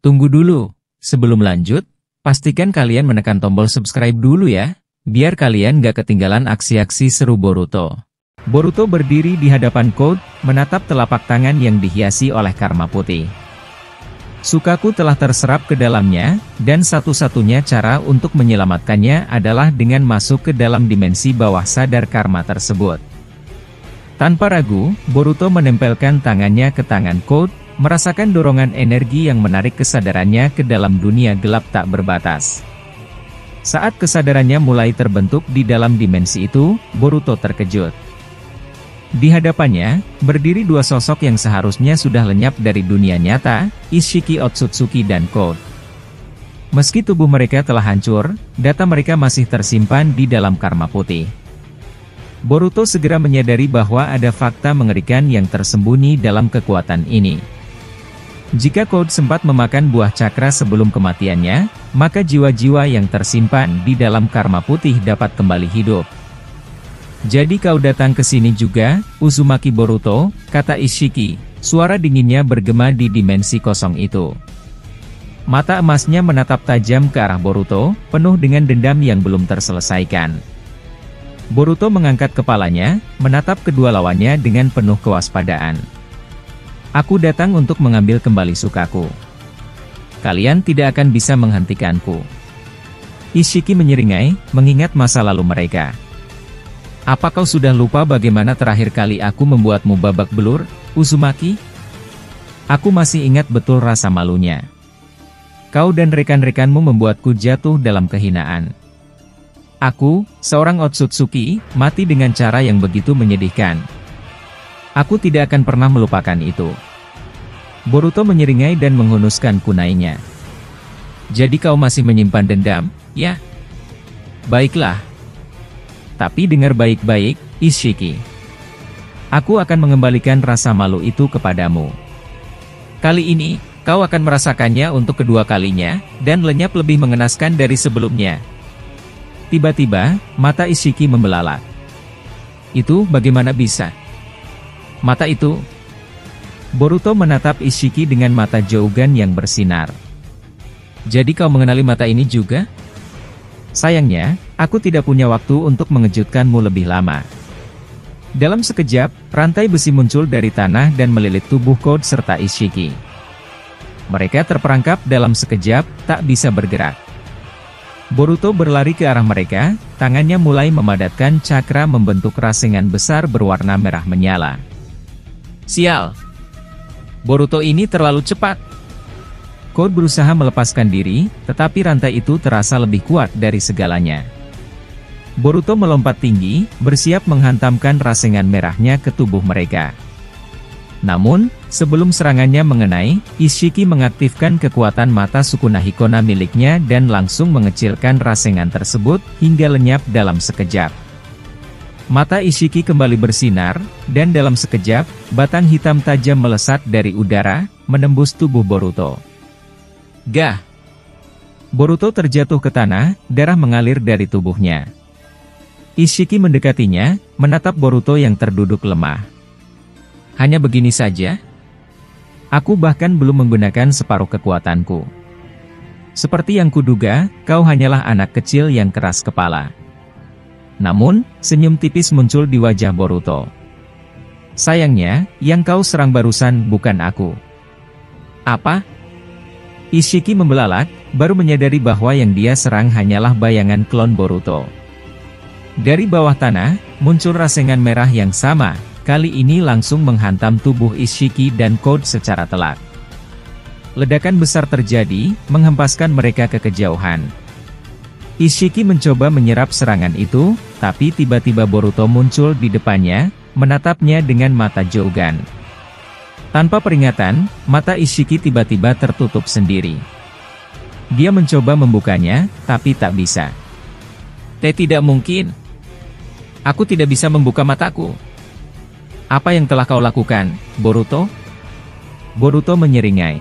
Tunggu dulu, sebelum lanjut, pastikan kalian menekan tombol subscribe dulu ya, biar kalian gak ketinggalan aksi-aksi seru Boruto. Boruto berdiri di hadapan Code, menatap telapak tangan yang dihiasi oleh karma putih. Sukaku telah terserap ke dalamnya, dan satu-satunya cara untuk menyelamatkannya adalah dengan masuk ke dalam dimensi bawah sadar karma tersebut. Tanpa ragu, Boruto menempelkan tangannya ke tangan Code, merasakan dorongan energi yang menarik kesadarannya ke dalam dunia gelap tak berbatas. Saat kesadarannya mulai terbentuk di dalam dimensi itu, Boruto terkejut. Di hadapannya, berdiri dua sosok yang seharusnya sudah lenyap dari dunia nyata, Ishiki Otsutsuki dan Code. Meski tubuh mereka telah hancur, data mereka masih tersimpan di dalam karma putih. Boruto segera menyadari bahwa ada fakta mengerikan yang tersembunyi dalam kekuatan ini. Jika Code sempat memakan buah cakra sebelum kematiannya, maka jiwa-jiwa yang tersimpan di dalam karma putih dapat kembali hidup. Jadi kau datang ke sini juga, Uzumaki Boruto, kata Ishiki, suara dinginnya bergema di dimensi kosong itu. Mata emasnya menatap tajam ke arah Boruto, penuh dengan dendam yang belum terselesaikan. Boruto mengangkat kepalanya, menatap kedua lawannya dengan penuh kewaspadaan. Aku datang untuk mengambil kembali Sukaku. Kalian tidak akan bisa menghentikanku. Ishiki menyeringai, mengingat masa lalu mereka. Apa kau sudah lupa bagaimana terakhir kali aku membuatmu babak belur, Uzumaki? Aku masih ingat betul rasa malunya. Kau dan rekan-rekanmu membuatku jatuh dalam kehinaan. Aku, seorang Otsutsuki, mati dengan cara yang begitu menyedihkan. Aku tidak akan pernah melupakan itu. Boruto menyeringai dan menghunuskan kunainya. Jadi kau masih menyimpan dendam, ya? Baiklah. Tapi dengar baik-baik, Ishiki. Aku akan mengembalikan rasa malu itu kepadamu. Kali ini, kau akan merasakannya untuk kedua kalinya, dan lenyap lebih mengenaskan dari sebelumnya. Tiba-tiba, mata Ishiki membelalak. Itu bagaimana bisa? Mata itu? Boruto menatap Ishiki dengan mata Jougan yang bersinar. Jadi kau mengenali mata ini juga? Sayangnya, aku tidak punya waktu untuk mengejutkanmu lebih lama. Dalam sekejap, rantai besi muncul dari tanah dan melilit tubuh Code serta Ishiki. Mereka terperangkap dalam sekejap, tak bisa bergerak. Boruto berlari ke arah mereka, tangannya mulai memadatkan cakra membentuk rasengan besar berwarna merah menyala. Sial! Boruto ini terlalu cepat! Code berusaha melepaskan diri, tetapi rantai itu terasa lebih kuat dari segalanya. Boruto melompat tinggi, bersiap menghantamkan rasengan merahnya ke tubuh mereka. Namun, sebelum serangannya mengenai, Ishiki mengaktifkan kekuatan mata Sukuna Hikona miliknya dan langsung mengecilkan rasengan tersebut, hingga lenyap dalam sekejap. Mata Ishiki kembali bersinar, dan dalam sekejap, batang hitam tajam melesat dari udara, menembus tubuh Boruto. Gah! Boruto terjatuh ke tanah, darah mengalir dari tubuhnya. Ishiki mendekatinya, menatap Boruto yang terduduk lemah. Hanya begini saja? Aku bahkan belum menggunakan separuh kekuatanku. Seperti yang kuduga, kau hanyalah anak kecil yang keras kepala. Namun, senyum tipis muncul di wajah Boruto. Sayangnya, yang kau serang barusan bukan aku. Apa? Ishiki membelalak, baru menyadari bahwa yang dia serang hanyalah bayangan klon Boruto. Dari bawah tanah, muncul rasengan merah yang sama, kali ini langsung menghantam tubuh Ishiki dan Code secara telak. Ledakan besar terjadi, menghempaskan mereka ke kejauhan. Ishiki mencoba menyerap serangan itu, tapi tiba-tiba Boruto muncul di depannya, menatapnya dengan mata Jougan. Tanpa peringatan, mata Ishiki tiba-tiba tertutup sendiri. Dia mencoba membukanya, tapi tak bisa. Tidak mungkin. Aku tidak bisa membuka mataku. Apa yang telah kau lakukan, Boruto? Boruto menyeringai.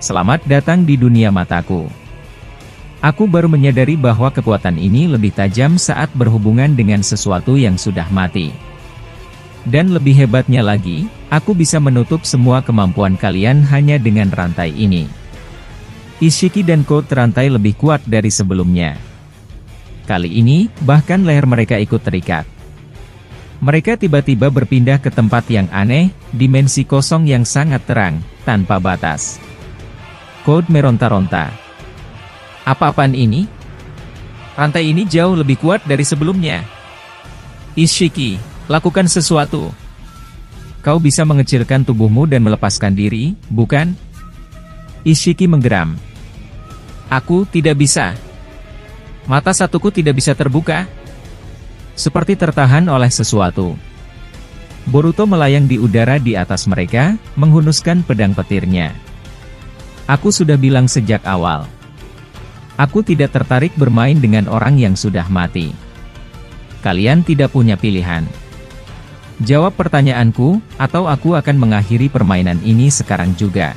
Selamat datang di dunia mataku. Aku baru menyadari bahwa kekuatan ini lebih tajam saat berhubungan dengan sesuatu yang sudah mati. Dan lebih hebatnya lagi, aku bisa menutup semua kemampuan kalian hanya dengan rantai ini. Ishiki dan Code terantai lebih kuat dari sebelumnya. Kali ini, bahkan leher mereka ikut terikat. Mereka tiba-tiba berpindah ke tempat yang aneh, dimensi kosong yang sangat terang, tanpa batas. Code meronta-ronta. Apa-apaan ini? Rantai ini jauh lebih kuat dari sebelumnya. Ishiki, lakukan sesuatu. Kau bisa mengecilkan tubuhmu dan melepaskan diri, bukan? Ishiki menggeram. Aku tidak bisa. Mata satuku tidak bisa terbuka. Seperti tertahan oleh sesuatu. Boruto melayang di udara di atas mereka, menghunuskan pedang petirnya. Aku sudah bilang sejak awal. Aku tidak tertarik bermain dengan orang yang sudah mati. Kalian tidak punya pilihan. Jawab pertanyaanku, atau aku akan mengakhiri permainan ini sekarang juga.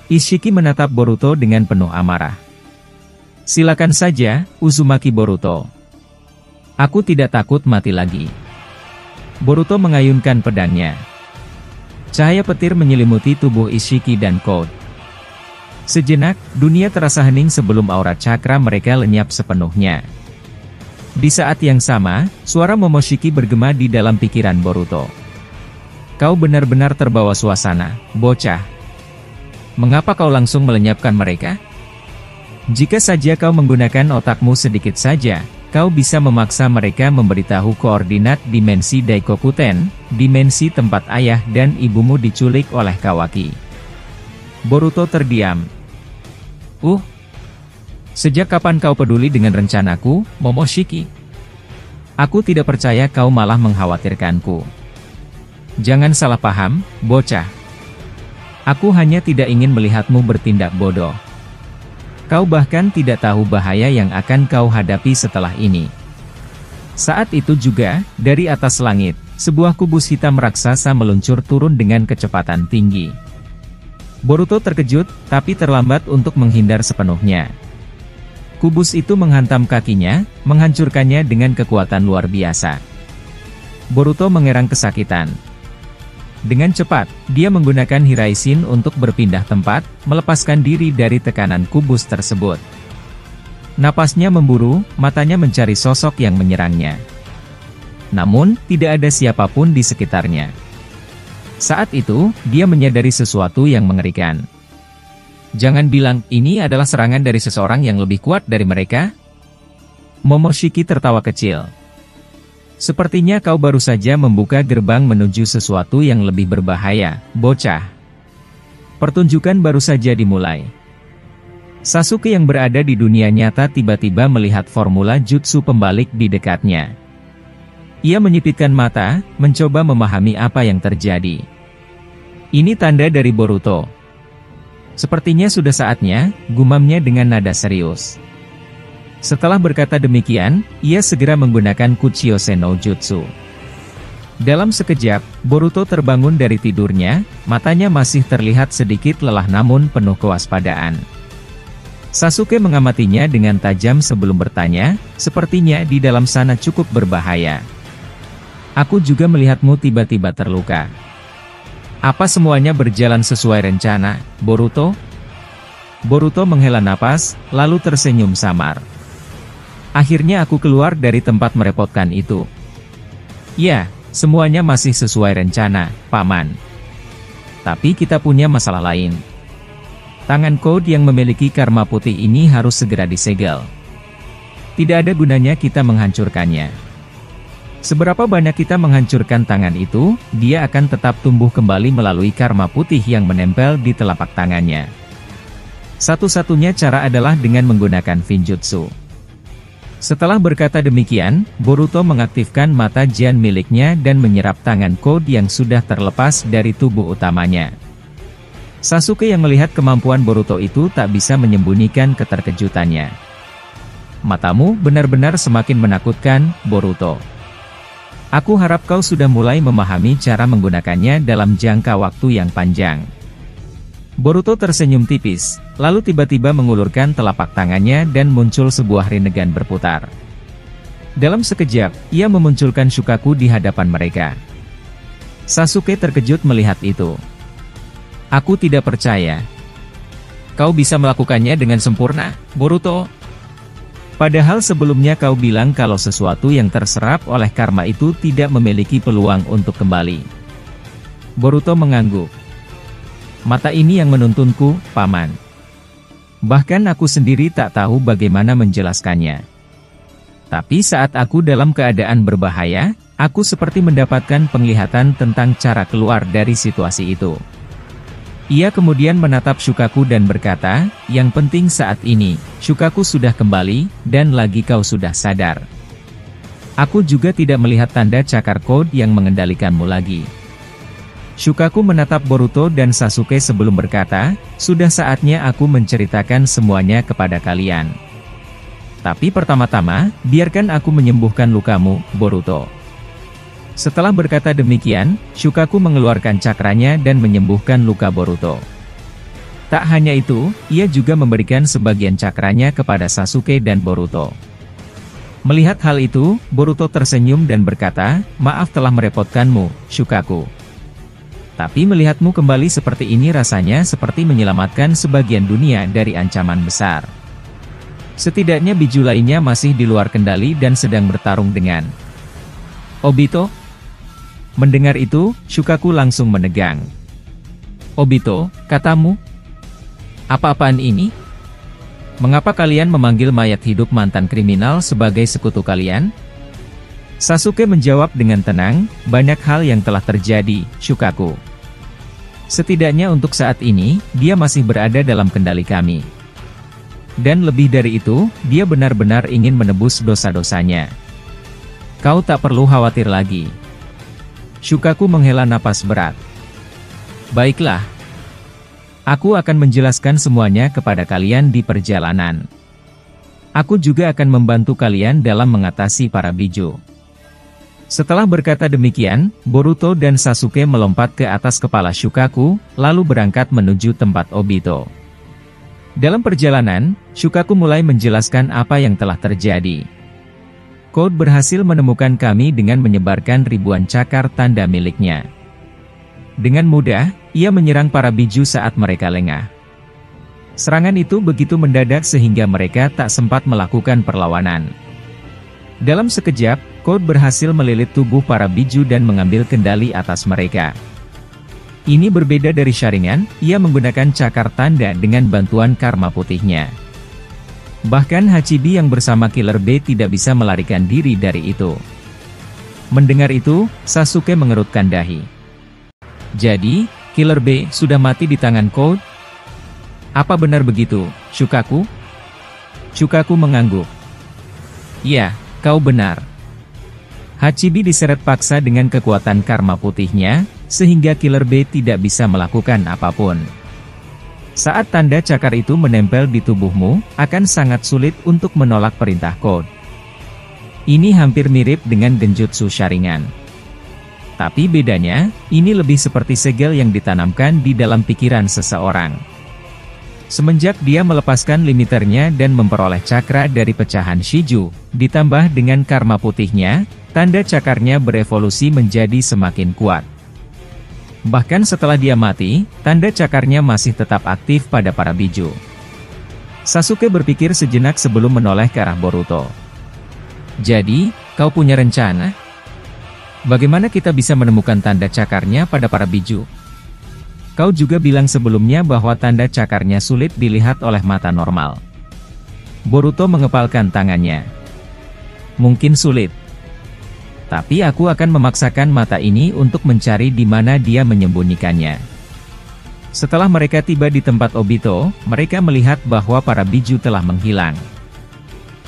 Ishiki menatap Boruto dengan penuh amarah. Silakan saja, Uzumaki Boruto. Aku tidak takut mati lagi. Boruto mengayunkan pedangnya. Cahaya petir menyelimuti tubuh Ishiki dan Code. Sejenak, dunia terasa hening sebelum aura cakra mereka lenyap sepenuhnya. Di saat yang sama, suara Momoshiki bergema di dalam pikiran Boruto. Kau benar-benar terbawa suasana, bocah. Mengapa kau langsung melenyapkan mereka? Jika saja kau menggunakan otakmu sedikit saja, kau bisa memaksa mereka memberitahu koordinat dimensi Daikokuten, dimensi tempat ayah dan ibumu diculik oleh Kawaki. Boruto terdiam. Sejak kapan kau peduli dengan rencanaku, Momoshiki? Aku tidak percaya kau malah mengkhawatirkanku. Jangan salah paham, bocah. Aku hanya tidak ingin melihatmu bertindak bodoh. Kau bahkan tidak tahu bahaya yang akan kau hadapi setelah ini. Saat itu juga, dari atas langit, sebuah kubus hitam raksasa meluncur turun dengan kecepatan tinggi. Boruto terkejut, tapi terlambat untuk menghindar sepenuhnya. Kubus itu menghantam kakinya, menghancurkannya dengan kekuatan luar biasa. Boruto mengerang kesakitan. Dengan cepat, dia menggunakan Hiraishin untuk berpindah tempat, melepaskan diri dari tekanan kubus tersebut. Napasnya memburu, matanya mencari sosok yang menyerangnya. Namun, tidak ada siapapun di sekitarnya. Saat itu, dia menyadari sesuatu yang mengerikan. Jangan bilang, ini adalah serangan dari seseorang yang lebih kuat dari mereka? Momoshiki tertawa kecil. Sepertinya kau baru saja membuka gerbang menuju sesuatu yang lebih berbahaya, bocah. Pertunjukan baru saja dimulai. Sasuke yang berada di dunia nyata tiba-tiba melihat formula jutsu pembalik di dekatnya. Ia menyipitkan mata, mencoba memahami apa yang terjadi. Ini tanda dari Boruto. Sepertinya sudah saatnya, gumamnya dengan nada serius. Setelah berkata demikian, ia segera menggunakan Kuchiyose no Jutsu. Dalam sekejap, Boruto terbangun dari tidurnya, matanya masih terlihat sedikit lelah namun penuh kewaspadaan. Sasuke mengamatinya dengan tajam sebelum bertanya, sepertinya di dalam sana cukup berbahaya. Aku juga melihatmu tiba-tiba terluka. Apa semuanya berjalan sesuai rencana, Boruto? Boruto menghela napas, lalu tersenyum samar. Akhirnya aku keluar dari tempat merepotkan itu. Ya, semuanya masih sesuai rencana, Paman. Tapi kita punya masalah lain. Tangan Code yang memiliki karma putih ini harus segera disegel. Tidak ada gunanya kita menghancurkannya. Seberapa banyak kita menghancurkan tangan itu, dia akan tetap tumbuh kembali melalui karma putih yang menempel di telapak tangannya. Satu-satunya cara adalah dengan menggunakan Finjutsu. Setelah berkata demikian, Boruto mengaktifkan mata Jian miliknya dan menyerap tangan Code yang sudah terlepas dari tubuh utamanya. Sasuke yang melihat kemampuan Boruto itu tak bisa menyembunyikan keterkejutannya. Matamu benar-benar semakin menakutkan, Boruto. Aku harap kau sudah mulai memahami cara menggunakannya dalam jangka waktu yang panjang. Boruto tersenyum tipis, lalu tiba-tiba mengulurkan telapak tangannya dan muncul sebuah rinnegan berputar. Dalam sekejap, ia memunculkan Shukaku di hadapan mereka. Sasuke terkejut melihat itu. Aku tidak percaya. kau bisa melakukannya dengan sempurna, Boruto. Padahal sebelumnya kau bilang kalau sesuatu yang terserap oleh karma itu tidak memiliki peluang untuk kembali. Boruto mengangguk. Mata ini yang menuntunku, Paman. Bahkan aku sendiri tak tahu bagaimana menjelaskannya. Tapi saat aku dalam keadaan berbahaya, aku seperti mendapatkan penglihatan tentang cara keluar dari situasi itu. Ia kemudian menatap Shukaku dan berkata, yang penting saat ini, Shukaku sudah kembali, dan lagi kau sudah sadar. Aku juga tidak melihat tanda cakar code yang mengendalikanmu lagi. Shukaku menatap Boruto dan Sasuke sebelum berkata, sudah saatnya aku menceritakan semuanya kepada kalian. Tapi pertama-tama, biarkan aku menyembuhkan lukamu, Boruto. Setelah berkata demikian, Shukaku mengeluarkan cakranya dan menyembuhkan luka Boruto. Tak hanya itu, ia juga memberikan sebagian cakranya kepada Sasuke dan Boruto. Melihat hal itu, Boruto tersenyum dan berkata, maaf telah merepotkanmu, Shukaku. Tapi melihatmu kembali seperti ini rasanya seperti menyelamatkan sebagian dunia dari ancaman besar. Setidaknya biju lainnya masih di luar kendali dan sedang bertarung dengan Obito. Mendengar itu, Shukaku langsung menegang. Obito, katamu? Apa-apaan ini? Mengapa kalian memanggil mayat hidup mantan kriminal sebagai sekutu kalian? Sasuke menjawab dengan tenang, banyak hal yang telah terjadi, Shukaku. Setidaknya untuk saat ini, dia masih berada dalam kendali kami. Dan lebih dari itu, dia benar-benar ingin menebus dosa-dosanya. Kau tak perlu khawatir lagi. Shukaku menghela napas berat. Baiklah. Aku akan menjelaskan semuanya kepada kalian di perjalanan. Aku juga akan membantu kalian dalam mengatasi para biju. Setelah berkata demikian, Boruto dan Sasuke melompat ke atas kepala Shukaku, lalu berangkat menuju tempat Obito. Dalam perjalanan, Shukaku mulai menjelaskan apa yang telah terjadi. Code berhasil menemukan kami dengan menyebarkan ribuan cakar tanda miliknya. Dengan mudah, ia menyerang para biju saat mereka lengah. Serangan itu begitu mendadak sehingga mereka tak sempat melakukan perlawanan. Dalam sekejap, Code berhasil melilit tubuh para biju dan mengambil kendali atas mereka. Ini berbeda dari Sharingan, ia menggunakan cakar tanda dengan bantuan karma putihnya. Bahkan Hachibi yang bersama Killer B tidak bisa melarikan diri dari itu. Mendengar itu, Sasuke mengerutkan dahi. Jadi, Killer B sudah mati di tangan Code? Apa benar begitu, Shukaku? Shukaku mengangguk. Ya, kau benar. Hachibi diseret paksa dengan kekuatan karma putihnya, sehingga Killer B tidak bisa melakukan apapun. Saat tanda cakar itu menempel di tubuhmu, akan sangat sulit untuk menolak perintah Code. Ini hampir mirip dengan genjutsu Sharingan. Tapi bedanya, ini lebih seperti segel yang ditanamkan di dalam pikiran seseorang. Semenjak dia melepaskan limiternya dan memperoleh cakra dari pecahan Shiju, ditambah dengan karma putihnya, tanda cakarnya berevolusi menjadi semakin kuat. Bahkan setelah dia mati, tanda cakarnya masih tetap aktif pada para biju. Sasuke berpikir sejenak sebelum menoleh ke arah Boruto. Jadi, kau punya rencana? Bagaimana kita bisa menemukan tanda cakarnya pada para biju? Kau juga bilang sebelumnya bahwa tanda cakarnya sulit dilihat oleh mata normal. Boruto mengepalkan tangannya. Mungkin sulit. Tapi aku akan memaksakan mata ini untuk mencari di mana dia menyembunyikannya. Setelah mereka tiba di tempat Obito, mereka melihat bahwa para biju telah menghilang.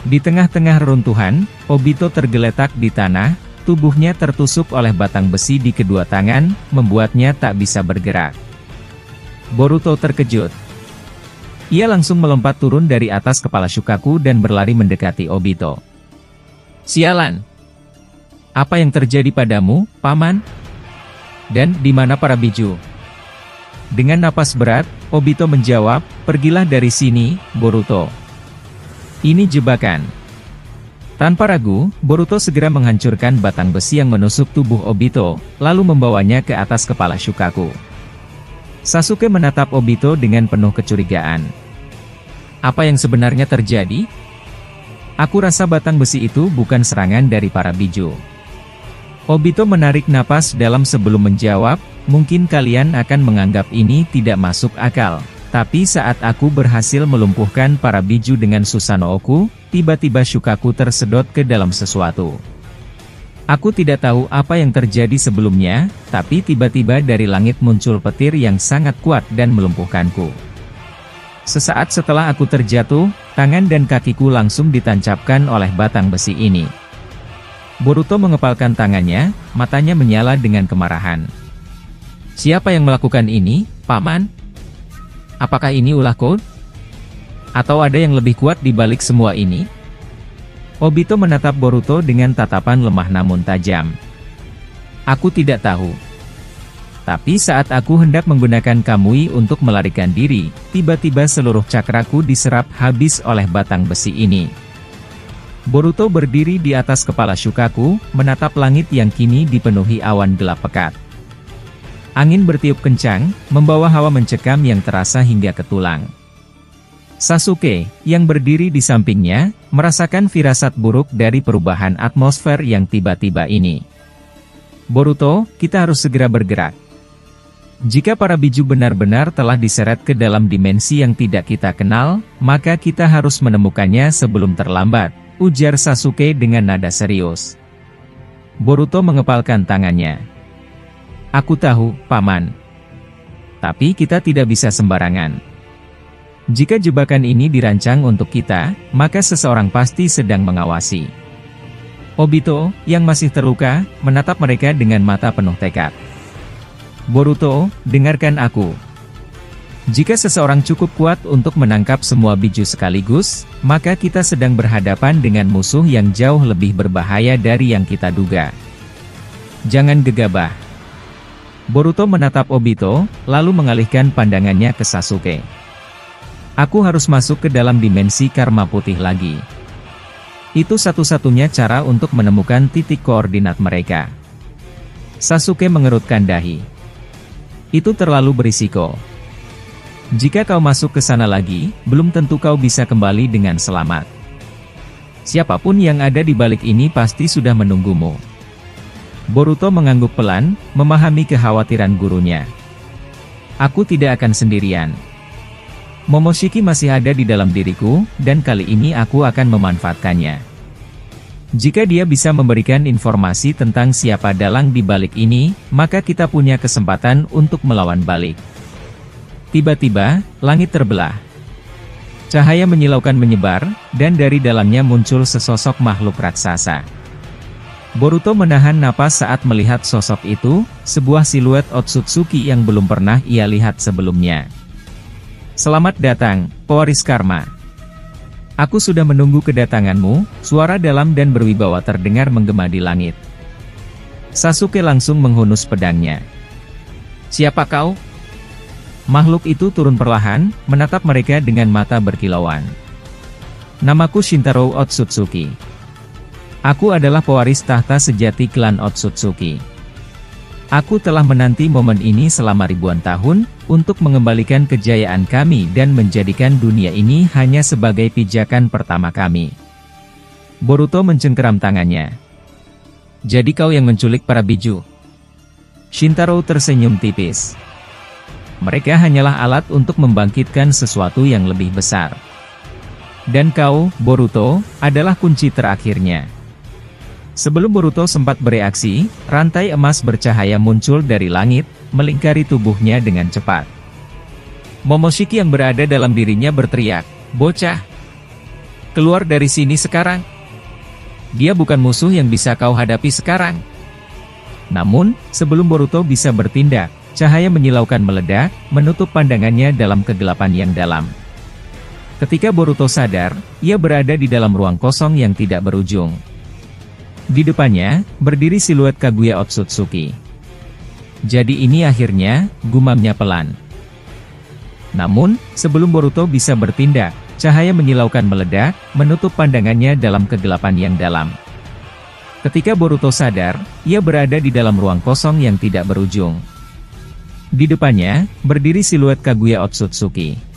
Di tengah-tengah reruntuhan, Obito tergeletak di tanah, tubuhnya tertusuk oleh batang besi di kedua tangan, membuatnya tak bisa bergerak. Boruto terkejut. Ia langsung melompat turun dari atas kepala Shukaku dan berlari mendekati Obito. Sialan! Apa yang terjadi padamu, Paman? Dan di mana para biju? Dengan napas berat, Obito menjawab, pergilah dari sini, Boruto. Ini jebakan. Tanpa ragu, Boruto segera menghancurkan batang besi yang menusuk tubuh Obito, lalu membawanya ke atas kepala Shukaku. Sasuke menatap Obito dengan penuh kecurigaan. Apa yang sebenarnya terjadi? Aku rasa batang besi itu bukan serangan dari para biju. Obito menarik napas dalam sebelum menjawab, mungkin kalian akan menganggap ini tidak masuk akal. Tapi saat aku berhasil melumpuhkan para biju dengan Susanoo-ku, tiba-tiba Shukaku tersedot ke dalam sesuatu. Aku tidak tahu apa yang terjadi sebelumnya, tapi tiba-tiba dari langit muncul petir yang sangat kuat dan melumpuhkanku. Sesaat setelah aku terjatuh, tangan dan kakiku langsung ditancapkan oleh batang besi ini. Boruto mengepalkan tangannya, matanya menyala dengan kemarahan. Siapa yang melakukan ini, Paman? Apakah ini ulah code? Atau ada yang lebih kuat di balik semua ini? Obito menatap Boruto dengan tatapan lemah namun tajam. Aku tidak tahu. Tapi saat aku hendak menggunakan Kamui untuk melarikan diri, tiba-tiba seluruh cakraku diserap habis oleh batang besi ini. Boruto berdiri di atas kepala Shukaku, menatap langit yang kini dipenuhi awan gelap pekat. Angin bertiup kencang, membawa hawa mencekam yang terasa hingga ke tulang. Sasuke, yang berdiri di sampingnya, merasakan firasat buruk dari perubahan atmosfer yang tiba-tiba ini. Boruto, kita harus segera bergerak. Jika para biju benar-benar telah diseret ke dalam dimensi yang tidak kita kenal, maka kita harus menemukannya sebelum terlambat, ujar Sasuke dengan nada serius. Boruto mengepalkan tangannya. Aku tahu, Paman. Tapi kita tidak bisa sembarangan. Jika jebakan ini dirancang untuk kita, maka seseorang pasti sedang mengawasi. Obito, yang masih terluka, menatap mereka dengan mata penuh tekad. Boruto, dengarkan aku. Jika seseorang cukup kuat untuk menangkap semua biju sekaligus, maka kita sedang berhadapan dengan musuh yang jauh lebih berbahaya dari yang kita duga. Jangan gegabah. Boruto menatap Obito, lalu mengalihkan pandangannya ke Sasuke. Aku harus masuk ke dalam dimensi karma putih lagi. Itu satu-satunya cara untuk menemukan titik koordinat mereka. Sasuke mengerutkan dahi. Itu terlalu berisiko. Jika kau masuk ke sana lagi, belum tentu kau bisa kembali dengan selamat. Siapapun yang ada di balik ini pasti sudah menunggumu. Boruto mengangguk pelan, memahami kekhawatiran gurunya. Aku tidak akan sendirian. Momoshiki masih ada di dalam diriku, dan kali ini aku akan memanfaatkannya. Jika dia bisa memberikan informasi tentang siapa dalang di balik ini, maka kita punya kesempatan untuk melawan balik. Tiba-tiba, langit terbelah. Cahaya menyilaukan menyebar, dan dari dalamnya muncul sesosok makhluk raksasa. Boruto menahan napas saat melihat sosok itu, sebuah siluet Otsutsuki yang belum pernah ia lihat sebelumnya. Selamat datang, pewaris karma. Aku sudah menunggu kedatanganmu, suara dalam dan berwibawa terdengar menggema di langit. Sasuke langsung menghunus pedangnya. Siapa kau? Makhluk itu turun perlahan, menatap mereka dengan mata berkilauan. Namaku Shintaro Otsutsuki. Aku adalah pewaris tahta sejati klan Otsutsuki. Aku telah menanti momen ini selama ribuan tahun, untuk mengembalikan kejayaan kami dan menjadikan dunia ini hanya sebagai pijakan pertama kami. Boruto mencengkeram tangannya. Jadi kau yang menculik para biju? Shintaro tersenyum tipis. Mereka hanyalah alat untuk membangkitkan sesuatu yang lebih besar. Dan kau, Boruto, adalah kunci terakhirnya. Sebelum Boruto sempat bereaksi, rantai emas bercahaya muncul dari langit, melingkari tubuhnya dengan cepat. Momoshiki yang berada dalam dirinya berteriak, "Bocah! Keluar dari sini sekarang! Dia bukan musuh yang bisa kau hadapi sekarang!" Namun, sebelum Boruto bisa bertindak, cahaya menyilaukan meledak, menutup pandangannya dalam kegelapan yang dalam. Ketika Boruto sadar, ia berada di dalam ruang kosong yang tidak berujung. Di depannya, berdiri siluet Kaguya Otsutsuki. Jadi ini akhirnya, gumamnya pelan. Namun, sebelum Boruto bisa bertindak, cahaya menyilaukan meledak, menutup pandangannya dalam kegelapan yang dalam. Ketika Boruto sadar, ia berada di dalam ruang kosong yang tidak berujung. Di depannya, berdiri siluet Kaguya Otsutsuki.